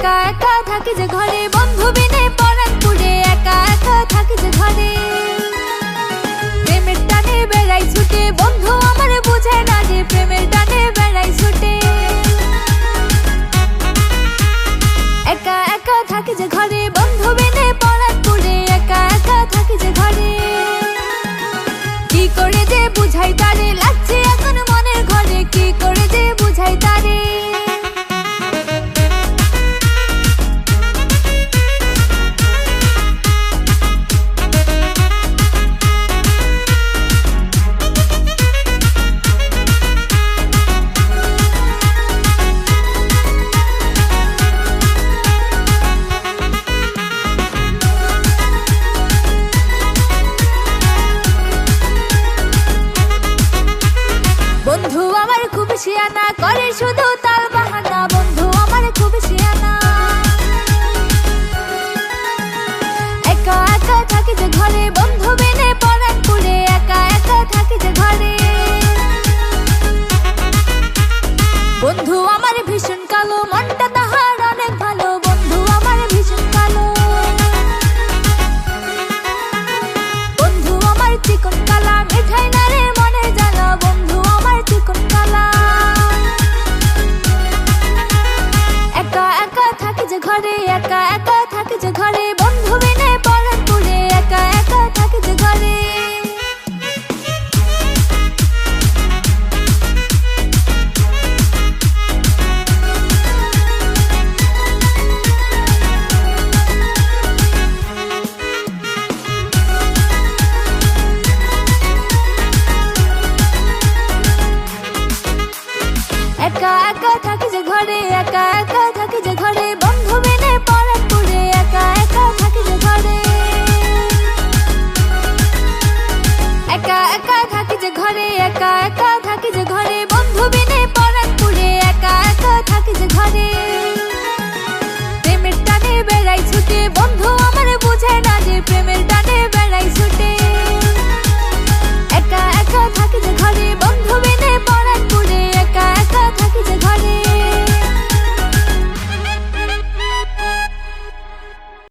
একা একা থাকি যে ঘরে, বন্ধু বিনে পরাণ পুড়ে, একা একা থাকি যে ঘরে। প্রেমের টানে বেড়াই ছুটে, বন্ধু আমার বুঝে না যে প্রেমের টানে বেড়াই ছুটে। একা একা থাকি যে ঘরে, বন্ধু বিনে পরাণ পুড়ে, একা একা থাকি যে ঘরে। কি করে যে বুঝাই তারে, লাগছে এখন মনের ঘরে, কি করে যে বুঝাই তারে। বন্ধু আমার খুব শিয়ানা, করে শুধু তাল বাহানা, বন্ধু আমার খুব শিয়ানা। একা একা থাকি যে ঘরে, বন্ধু